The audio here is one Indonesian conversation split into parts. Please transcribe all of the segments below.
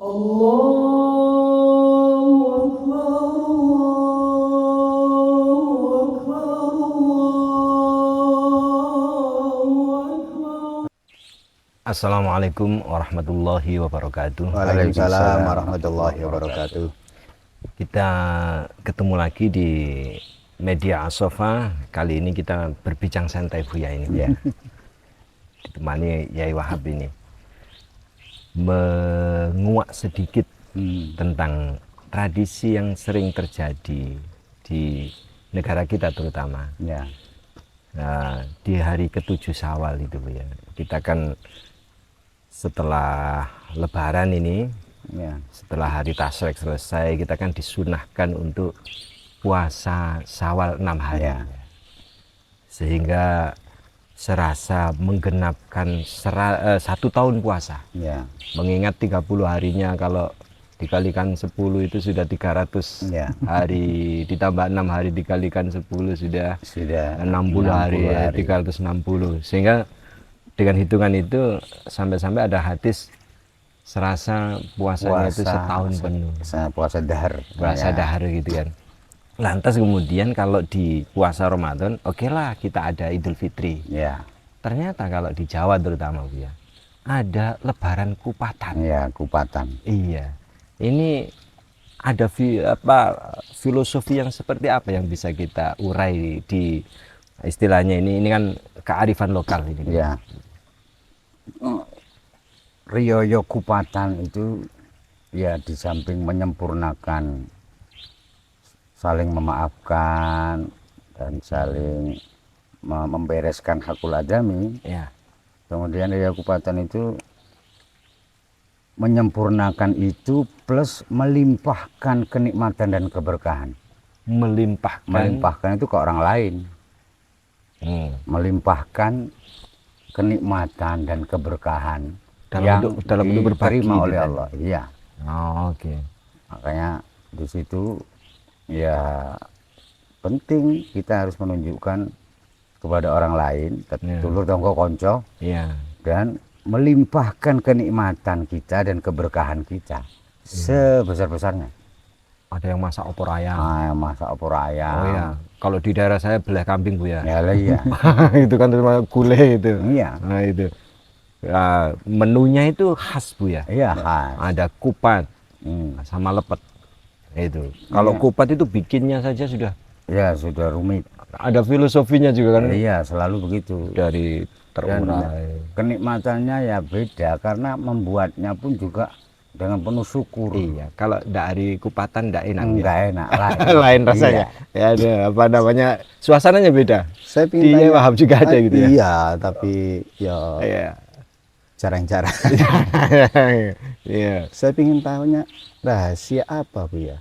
Allahu Akbar, Allahu Akbar, Allahu Akbar. Assalamualaikum warahmatullahi wabarakatuh. Waalaikumsalam warahmatullahi wabarakatuh. Kita ketemu lagi di Media Asofa. Kali ini kita berbincang santai Buya ini ya. Ditemani Yai Wahab ini. Menguak sedikit tentang tradisi yang sering terjadi di negara kita terutama. Ya. Nah, di hari ke-7 Syawal itu ya. Kita kan setelah Lebaran ini, Ya. setelah hari Tasyrik selesai, kita kan disunahkan untuk puasa Syawal 6 hari. Ya. Sehingga serasa menggenapkan 1 tahun puasa. Ya. Mengingat 30 harinya kalau dikalikan 10 itu sudah 300 Ya. hari, ditambah 6 hari dikalikan 10 sudah 60 hari, 360. Sehingga dengan hitungan itu sampai-sampai ada hadis serasa puasanya itu setahun penuh. Puasa dahar. Puasa dahar gitu kan. Lantas kemudian kalau di puasa Ramadan, oke lah kita ada Idul Fitri. Ya. Ternyata kalau di Jawa terutama Bu ya, ada Lebaran Kupatan. Ya, kupatan. Iya. Ini ada filosofi yang seperti apa yang bisa kita urai di istilahnya ini kan kearifan lokal ini. Ya. Riyoyo kupatan itu ya di samping menyempurnakan saling memaafkan dan saling membereskan hakul adami. Ya. Kemudian Riyoyo kupatan itu menyempurnakan itu plus melimpahkan kenikmatan dan keberkahan. Melimpahkan itu ke orang lain. Melimpahkan kenikmatan dan keberkahan dalam bentuk berbagi diterima oleh gitu. Allah. Iya. Oh, oke. Makanya di situ ya penting kita harus menunjukkan kepada orang lain, ketulur tonggo konco, dan melimpahkan kenikmatan kita dan keberkahan kita sebesar-besarnya. Ada yang masak opor ayam. Masak opor ayam. Oh iya. Kalau di daerah saya belah kambing Bu ya. Ya lah iya. Itu kan terima gulai itu. Iya. Nah itu. Ya, menunya itu khas Bu ya. Iya khas. Ada kupat sama lepet. Itu. Kalau kupat itu bikinnya saja sudah. Ya sudah rumit. Ada filosofinya juga kan. Iya selalu begitu. Dari terurai. Kenikmatannya ya beda karena membuatnya pun juga dengan penuh syukur. Iya, kalau dari kupatan enggak enak. Enggak enak, lain rasanya. Iya. Ya ada apa namanya? Suasananya beda. Saya Dia Wahab juga ada gitu ya. Iya, tapi ya Iya. jarang-jarang. Iya. Saya ingin tahunya rahasia apa Bu ya?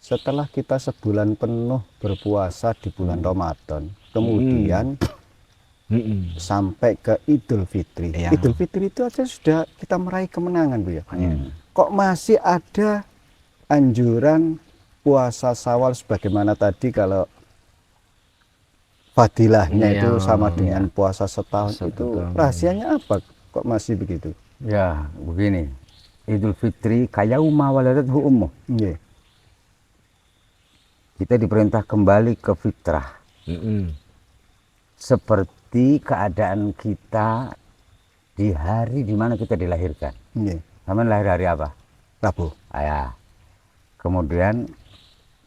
Setelah kita sebulan penuh berpuasa di bulan Ramadan, kemudian sampai ke Idul Fitri. Iya. Idul Fitri itu aja sudah kita meraih kemenangan Bu ya. Kok masih ada anjuran puasa Syawal sebagaimana tadi kalau fadilahnya itu sama dengan puasa setahun itu rahasianya apa? Kok masih begitu? Ya, begini. Idul Fitri kayauma waladathu ummuh. Kita diperintah kembali ke fitrah. Seperti keadaan kita di hari di mana kita dilahirkan. Sama lahir hari apa? Rabu. Ya. Kemudian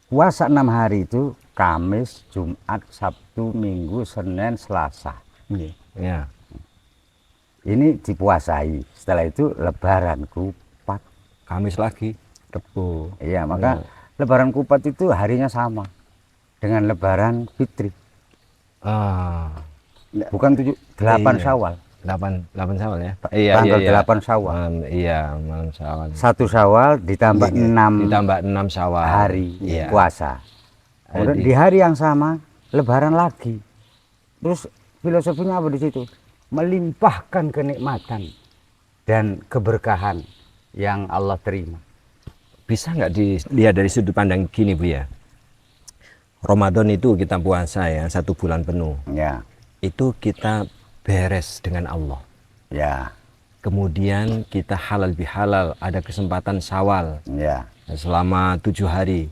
puasa 6 hari itu Kamis, Jumat, Sabtu, Minggu, Senin, Selasa. Ya. Ini dipuasai. Setelah itu Lebaran Kupat. Kamis lagi, Rebo. Iya, maka Lebaran Kupat itu harinya sama dengan Lebaran Fitri. Bukan 8 Syawal. 8 Syawal ya. Tanggal 8 Syawal. Malam Syawal. 1 Syawal ditambah 6 Syawal hari puasa. Kemudian di hari yang sama Lebaran lagi. Terus filosofinya apa di situ? Melimpahkan kenikmatan dan keberkahan yang Allah terima. Bisa nggak dilihat dari sudut pandang gini Bu ya? Ramadan itu kita puasa ya 1 bulan penuh. Ya. Itu kita beres dengan Allah. Ya. kemudian kita halal bihalal, ada kesempatan Syawal Ya. selama 7 hari,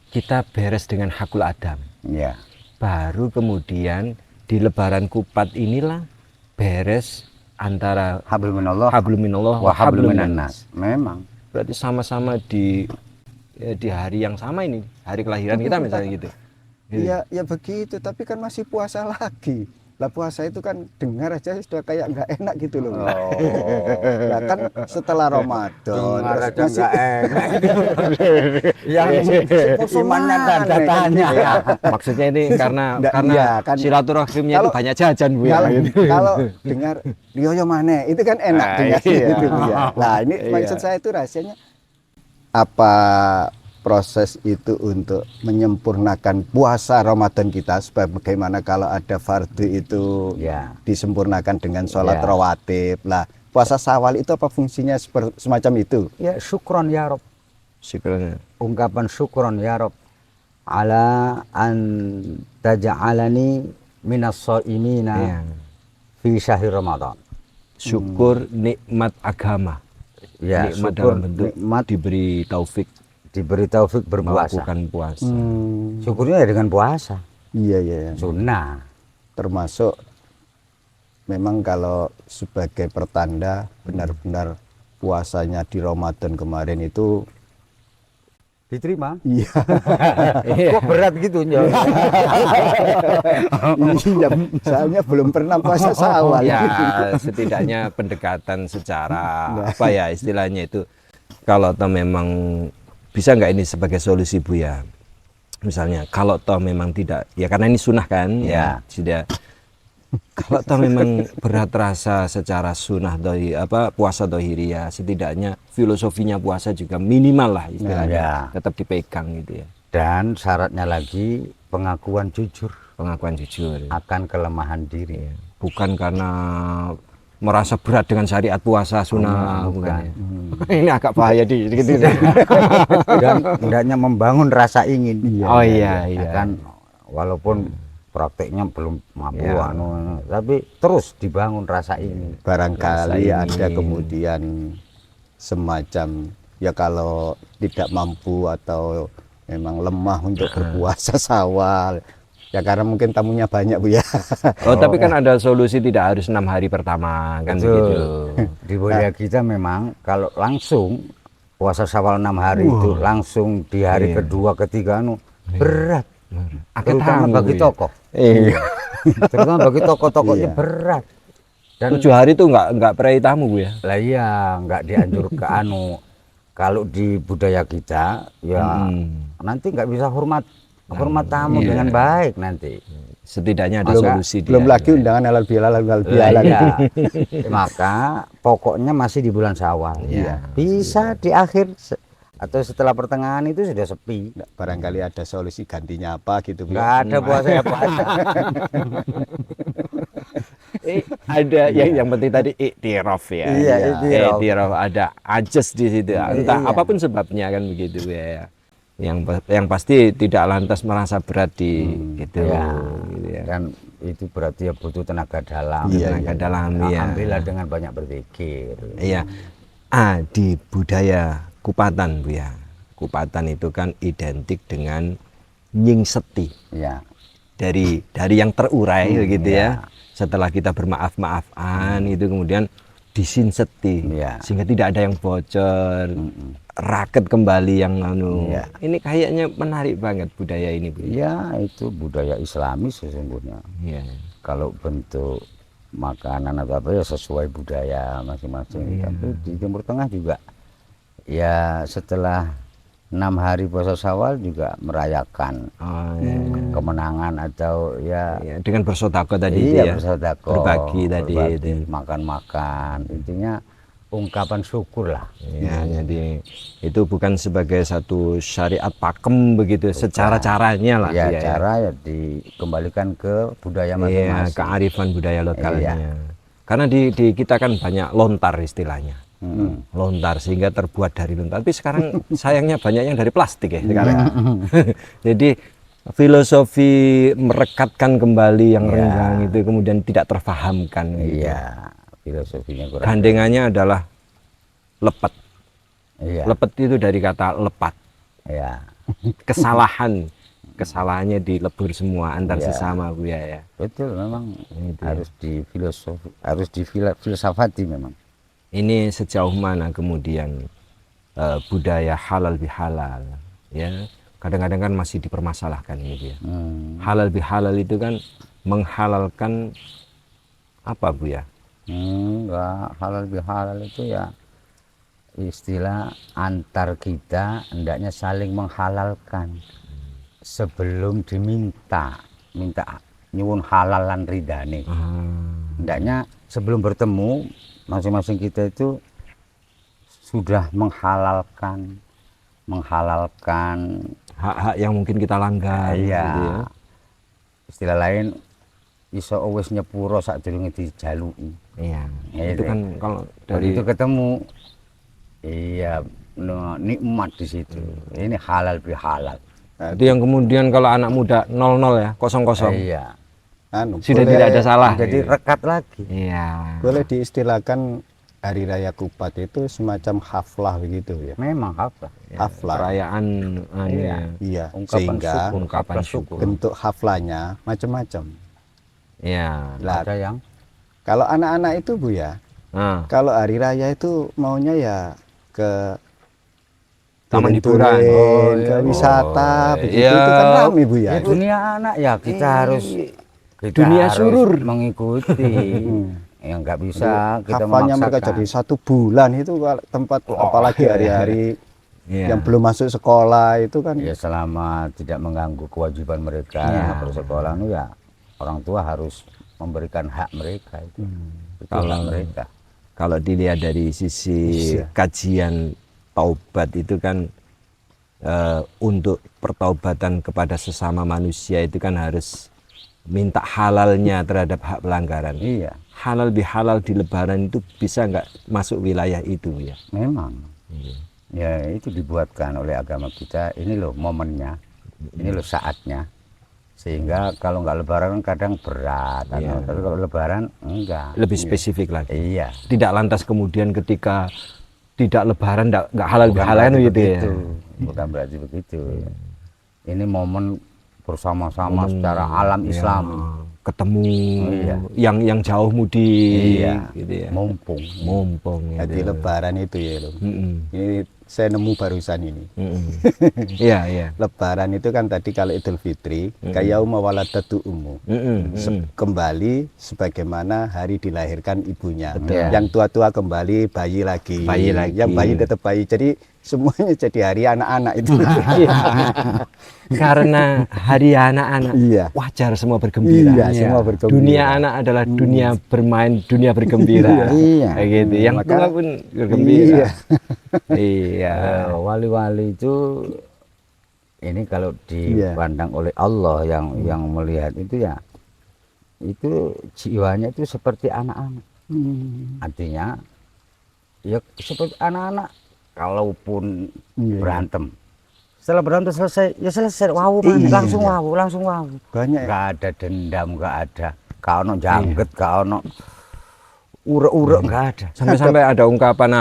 kita beres dengan hakul adam. Ya. Baru kemudian di Lebaran Kupat inilah beres antara Hablum minallah wa hablum hablum minannas. Memang. Berarti sama-sama di hari yang sama ini, hari kelahiran kita misalnya gitu. Iya, ya begitu, tapi kan masih puasa lagi. Lah puasa itu kan dengar aja sudah kayak nggak enak gitu loh. Lah kan setelah Ramadan terus masih Yang imannya dan datanya. Ya. Maksudnya ini karena iya, kan. silaturahimnya itu Kalau- banyak jajan Bu ya. Kalau dengar Rioyo mana itu kan enak Ah, dengar iya. gitu Bu ya. Nah, ini Iya. maksud saya itu rahasianya apa proses itu untuk menyempurnakan puasa Ramadan kita supaya bagaimana kalau ada fardu itu Ya. disempurnakan dengan sholat Ya. rawatib. Lah, puasa Syawal itu apa fungsinya semacam itu? Ya syukron ya Rob. Syukurnya. Ungkapan syukron ya Rob ala an taj'alani minas shaimina Iya. fi syahr Ramadan. Syukur nikmat agama. Ya, Nikmat syukur dalam bentuk nikmat diberi taufik diberi taufik berpuasa. melakukan puasa. Syukurnya ya dengan puasa. Iya, iya. Sunnah. Termasuk memang kalau sebagai pertanda benar-benar puasanya di Ramadan kemarin itu Diterima. iya. Kok berat gitu ya? Iya, soalnya belum pernah puasa Syawal. Ya, setidaknya pendekatan secara apa ya istilahnya itu, kalau toh memang bisa nggak ini sebagai solusi Bu ya, misalnya kalau toh memang tidak ya karena ini sunnah kan ya, sudah kalau toh memang berat rasa secara sunnah doi apa puasa dohiriyah, setidaknya filosofinya puasa juga minimal lah istilahnya Ya. tetap dipegang gitu ya, Dan syaratnya lagi pengakuan jujur pengakuan jujur ya. akan kelemahan diri. Bukan karena merasa berat dengan syariat puasa sunnah, bukan. Ya. Ini agak bahaya di gitu. Dan hendaknya membangun rasa ingin. Oh iya, Ya iya. kan walaupun prakteknya belum mampu Ya. tapi terus dibangun rasa ingin. Barangkali Rasa ada ingin. kemudian semacam ya kalau tidak mampu atau memang lemah untuk berpuasa Syawal. Ya karena mungkin tamunya banyak Bu ya. Oh, tapi kan ada solusi, tidak harus 6 hari pertama kan Betul. begitu. Di budaya kita memang kalau langsung puasa Syawal 6 hari itu langsung di hari Iya. kedua ketiga berat. Terutama Tamu, bagi Bu, ya. tokoh. Iya. Terutama bagi tokoh-tokohnya Iya. berat. Dan 7 hari itu nggak perai tamu Bu ya. lah iya nggak dianjurkan kalau di budaya kita ya nanti nggak bisa hormat tamu Iya. dengan baik nanti. Setidaknya ada Belum, solusi belum dia. lagi undangan halal bihalal Lah bihalal. iya. Maka pokoknya masih di bulan Syawal. Iya. Bisa di akhir atau setelah pertengahan itu sudah sepi. Barangkali ada solusi gantinya apa gitu Bu. Nggak ada puasa ya puasa. Ada yang penting tadi iktiraf ya. Iya, iktiraf. Iktiraf, ada ajas di situ. Entah Iya. apapun sebabnya kan begitu ya. Yang pasti tidak lantas merasa berat di gitu. Ya. Gitu ya. Dan itu berarti ya butuh tenaga dalam. Tenaga dalam, iya. Alhamdulillah dengan banyak berpikir. Iya. Di budaya Kupatan Bu ya. Kupatan itu kan identik dengan nyingseti. Ya. Dari yang terurai gitu ya. ya. Setelah kita bermaaf-maafan itu kemudian disinseti Ya. sehingga tidak ada yang bocor, raket kembali yang Ya. Ini kayaknya menarik banget budaya ini Bu. Ya, itu budaya Islami sesungguhnya. Iya. Kalau bentuk makanan atau apa ya sesuai budaya masing-masing. Tapi di Timur Tengah juga ya setelah 6 hari puasa Syawal juga merayakan Oh, iya. kemenangan atau ya Iya, dengan bersedekah tadi itu iya ya. bersedekah, Berbagi tadi berbagi, itu. makan-makan. Intinya ungkapan syukur lah. Ya, jadi itu bukan sebagai satu syariat pakem begitu, secara caranya lah Ya, dia, cara ya dikembalikan ke budaya Iya, masing-masing. kearifan budaya lokalnya. Iya. Karena di kita kan banyak lontar istilahnya. Hmm. Lontar sehingga terbuat dari lontar. Tapi sekarang sayangnya banyak yang dari plastik ya sekarang. Jadi filosofi merekatkan kembali yang renggang itu kemudian tidak terfahamkan. Gitu. Iya, Filosofinya kurang. Gandengannya adalah lepet. Iya. Lepet itu dari kata lepat. Ya. Kesalahannya dilebur semua antar Iya. sesama Buya ya. Betul, memang Itu ya. harus difilsafati memang. Ini sejauh mana kemudian budaya halal bihalal ya, kadang-kadang kan masih dipermasalahkan ini dia. Halal bihalal itu kan menghalalkan apa Bu ya? Enggak, halal bihalal itu ya istilah antar kita hendaknya saling menghalalkan sebelum minta nyuwun halal lan ridane. Hendaknya sebelum bertemu masing-masing kita itu sudah menghalalkan Hak-hak yang mungkin kita langgar. iya. Gitu ya. Istilah lain iso wis nyepuro sadurunge dijaluki. Iya. Iya, Itu kan kalau dari Begitu ketemu iya nikmat di situ. Ini halal bihalal. itu yang kemudian kalau anak muda 00 ya, 00. Iya. Sudah Boleh- tidak ada salah. Jadi rekat lagi. Iya. Boleh diistilahkan Hari Raya Kupat itu semacam haflah begitu ya. Memang apa? Haflah. Perayaan Iya. Iya, Ungkapan sehingga syukur. ungkapan syukur. bentuk haflahnya macam-macam. Iya. Lah, Ada yang kalau anak-anak itu Bu ya, Nah, kalau hari raya itu maunya ya ke Taman turen-turen, hiburan. ke wisata, Oh, begitu iya. itu kan ramai Bu ya. ya, dunia anak ya kita harus Dunia harus surur. mengikuti. Ya nggak bisa kita Hafalnya mereka memaksakan. jadi 1 bulan itu kalau tempat apalagi hari-hari iya. yang belum masuk sekolah itu kan Ya selama tidak mengganggu kewajiban mereka Ya. bersekolah itu ya orang tua harus memberikan hak mereka itu. Itu Kalau- hak mereka. Kalau dilihat dari sisi Iya. kajian taubat itu kan untuk pertaubatan kepada sesama manusia itu kan harus minta halalnya terhadap hak pelanggaran. Iya, Halal bihalal di Lebaran itu bisa nggak masuk wilayah itu ya? memang. Iya. Ya itu dibuatkan oleh agama kita. Ini loh momennya, ini loh saatnya. Sehingga kalau nggak Lebaran kan kadang berat, Iya. tapi kalau Lebaran enggak. Lebih spesifik lagi. Iya. Tidak lantas kemudian ketika tidak Lebaran nggak halal Bukan bihalal berarti gitu ya. begitu. Bukan berarti begitu. Ini momen bersama-sama secara alam Ya, Islam. ketemu Iya. yang jauh mudik Iya. gitu ya. Mumpung. Mumpung jadi gitu. Lebaran itu ya loh. Mm-mm. Ini saya nemu barusan ini. Mm-mm. Iya, iya. Lebaran itu kan tadi kalau Idul Fitri kayak yauma waladatu ummu. Mm-mm. Kembali sebagaimana hari dilahirkan ibunya. Betul. Yang tua-tua kembali bayi lagi. Bayi lagi. Yang bayi tetap bayi. Jadi semuanya jadi hari anak-anak itu. Karena hari anak-anak Iya. wajar semua bergembira. Iya, semua bergembira. Dunia anak adalah dunia bermain, dunia bergembira. Iya. Kayak gitu. Yang Maka- tua pun bergembira. Iya. Iya. Wali-wali itu ini kalau dipandang oleh Allah yang melihat itu ya itu jiwanya itu seperti anak-anak. Artinya ya seperti anak-anak kalaupun Iya. berantem. Setelah berantem selesai, ya selesai. Wow, Iya. langsung wow. Banyak. Nggak ada dendam, nggak ada. Kau no jangget, kau no urek-urek, nggak ada. Sampai-sampai ada ungkapan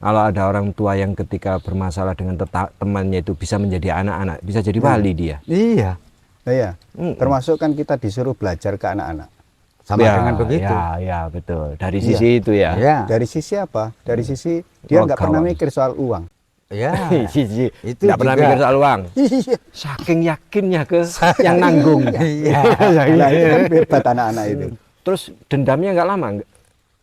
kalau ada orang tua yang ketika bermasalah dengan temannya itu bisa menjadi anak-anak, bisa jadi wali dia. Iya. Iya. Mm-mm. Termasuk kan kita disuruh belajar ke anak-anak. Sama Ya, dengan begitu. Ya, betul. Dari Iya. sisi itu ya. Ya. Dari sisi apa? Dari sisi dia nggak pernah kawan. mikir soal uang. Ya. Sisi. Itu Nggak pernah juga. mikir soal uang. Iya. Saking yakinnya ke yang nanggung. Iya. Nah, itu kan hebat anak-anak itu. Terus dendamnya nggak lama,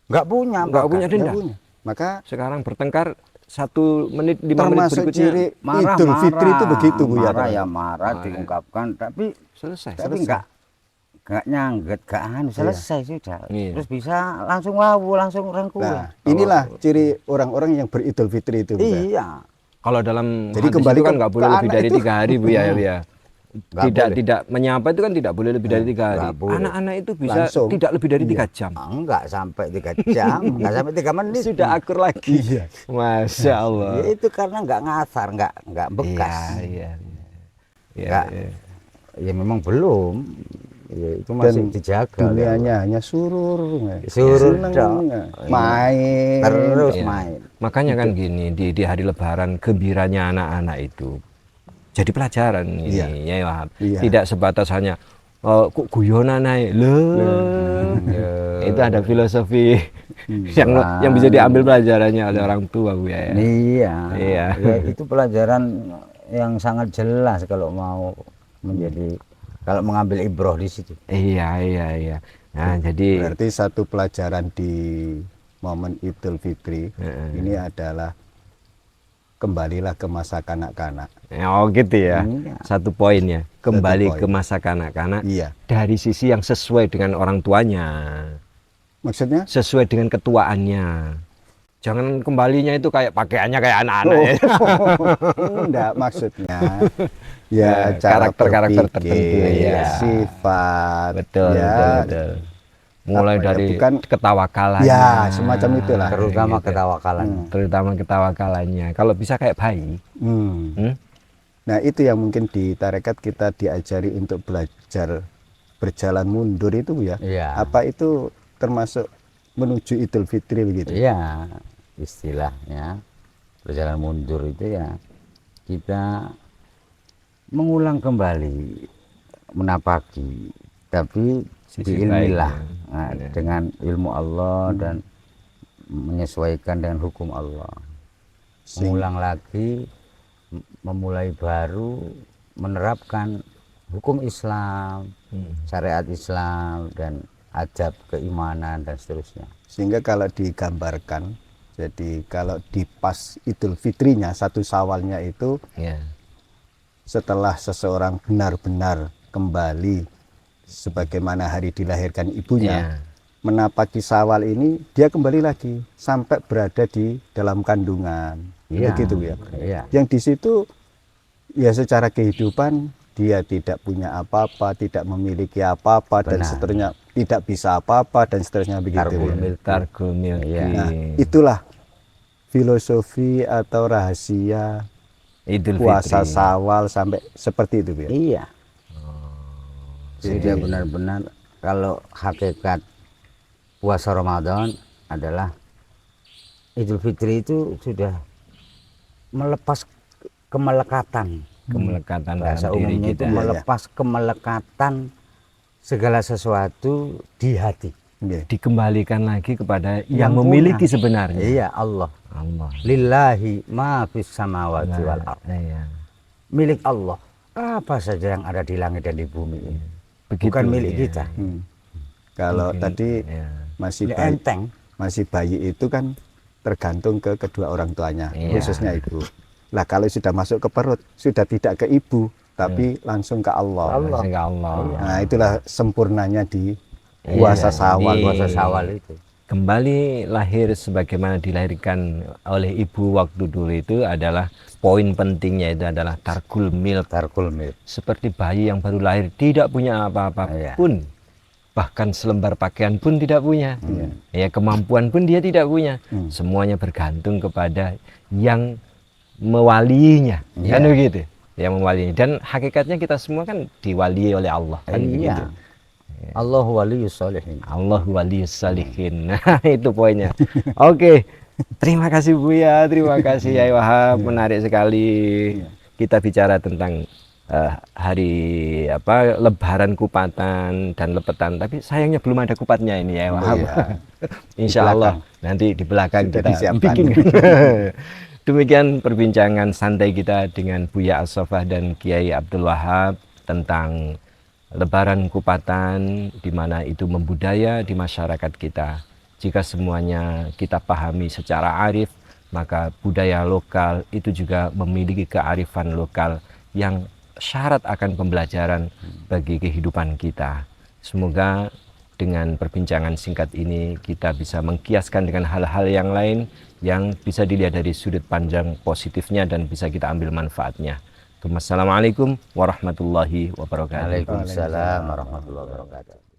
Nggak punya. nggak punya Nggak dendam. punya. Maka Sekarang bertengkar 1 menit, 5 menit termasuk berikutnya ciri Marah, Idul Fitri itu begitu Bu ya. marah ya marah diungkapkan, tapi selesai. tapi nggak nyangget, nggak anu, selesai sudah. Iya. Terus bisa langsung wawu, langsung rangkul. Nah, inilah ciri orang-orang yang beridul fitri itu Bu ya. Iya. Kalau dalam Jadi hadis kembali itu kan ke- nggak boleh ke lebih anak dari itu. 3 hari Bu ya. Nggak Tidak boleh. tidak menyapa itu kan tidak boleh lebih dari 3 hari. Nggak boleh. Anak-anak itu bisa Langsung. tidak lebih dari 3 jam. Enggak sampai 3 jam, enggak sampai 3 menit. Sudah akur lagi. Iya. Masya Allah. Ya, itu karena nggak ngasar, nggak bekas. Iya, iya. Iya, Nggak. iya. Ya memang belum. Ya, itu masih Dan dijaga. dunianya hanya surur, Surur seneng, dong. main Terus Iya. main. Makanya kan gini, di hari lebaran gembiranya anak-anak itu jadi pelajaran ini Iya. ya Wahab. Iya. Tidak sebatas hanya kok guyonan naik loh. Itu ada filosofi yang bisa diambil pelajarannya oleh orang tua Bu ya. Iya. Iya. Ya, itu pelajaran yang sangat jelas kalau mau menjadi kalau mengambil ibroh di situ. Iya. Nah, jadi Berarti satu pelajaran di momen Idul Fitri ini adalah kembalilah ke masa kanak-kanak. oh gitu ya. Iya. Satu poinnya, kembali poin. ke masa kanak-kanak Iya. dari sisi yang sesuai dengan orang tuanya, Maksudnya? sesuai dengan ketuaannya. Jangan kembalinya itu kayak pakaiannya kayak anak-anak ya. Enggak, maksudnya ya cara Karakter-karakter berpikir, tertentu, ya. sifat, Betul, ya, betul. Mulai apa ya, dari bukan- ketawakalannya. ya semacam itulah. Terutama gitu. ketawakalan. Terutama ketawakalannya. Kalau bisa kayak bayi. Hmm. Nah itu yang mungkin di tarekat kita diajari untuk belajar berjalan mundur itu ya. Iya. Apa itu termasuk menuju Idul Fitri begitu? Iya, istilahnya berjalan mundur itu ya kita mengulang kembali menapaki, tapi Sisi diilmilah baiknya. nah, Ya. dengan ilmu Allah dan menyesuaikan dengan hukum Allah. Mengulang lagi, memulai baru, menerapkan hukum Islam, syariat Islam dan adab keimanan dan seterusnya. Sehingga kalau digambarkan, jadi kalau di pas Idul Fitrinya, 1 Syawalnya itu Ya. setelah seseorang benar-benar kembali sebagaimana hari dilahirkan ibunya, Ya. menapaki Syawal ini dia kembali lagi sampai berada di dalam kandungan. Iya. Begitu ya. Iya. Yang di situ ya secara kehidupan dia tidak punya apa-apa, tidak memiliki apa-apa dan Benar. seterusnya, tidak bisa apa-apa dan seterusnya begitu. Targul Ya. milki. Targul milki. Iya. Nah, itulah filosofi atau rahasia Idul puasa Fitri. Syawal sampai seperti itu ya. Iya. Jadi- Sudah benar-benar kalau hakikat puasa Ramadan adalah Idul Fitri itu sudah melepas kemelekatan. Kemelekatan Bahasa dalam diri umumnya itu kita. melepas kemelekatan segala sesuatu di hati. Iya. Dikembalikan lagi kepada yang Yang memiliki punya. sebenarnya. Iya, Allah. Allah. Lillahi ma fis samawati Nah, wal ardh. iya. Milik Allah. Apa saja yang ada di langit dan di bumi ini. Begitu, Bukan milik iya. kita. Kalau Mungkin, tadi ya. masih Ini bayi, enteng. masih bayi itu kan tergantung ke kedua orang tuanya, Iya. khususnya ibu. Lah kalau sudah masuk ke perut, sudah tidak ke ibu, tapi langsung ke Allah. Langsung ke Allah. Nah itulah sempurnanya di Iya, puasa Syawal. jadi- Puasa Syawal itu. Kembali lahir sebagaimana dilahirkan oleh ibu waktu dulu itu adalah poin pentingnya itu adalah targul milk. Tarkul milk. Seperti bayi yang baru lahir tidak punya apa-apa Iya. pun, bahkan selembar pakaian pun tidak punya, ya kemampuan pun dia tidak punya. Semuanya bergantung kepada yang mewalinya, kan Iya. begitu, yang mewalinya. Dan hakikatnya kita semua kan diwali oleh Allah, kan begitu. Iya. Allahu waliyus sholihin. Allah waliyus salihin. Nah, itu poinnya. Oke. Terima kasih Buya, terima kasih Yai Wahab, menarik sekali kita bicara tentang hari apa Lebaran Kupatan dan Lepetan, tapi sayangnya belum ada kupatnya ini Yai Wahab. Insya Allah nanti di belakang Sudah kita disiapkan. bikin. Demikian perbincangan santai kita dengan Buya As-Sofah dan Kiai Abdul Wahab tentang Lebaran Kupatan, di mana itu membudaya di masyarakat kita. Jika semuanya kita pahami secara arif, maka budaya lokal itu juga memiliki kearifan lokal yang syarat akan pembelajaran bagi kehidupan kita. Semoga dengan perbincangan singkat ini kita bisa mengkiaskan dengan hal-hal yang lain yang bisa dilihat dari sudut pandang positifnya dan bisa kita ambil manfaatnya. Assalamualaikum warahmatullahi wabarakatuh. Waalaikumsalam warahmatullahi wabarakatuh.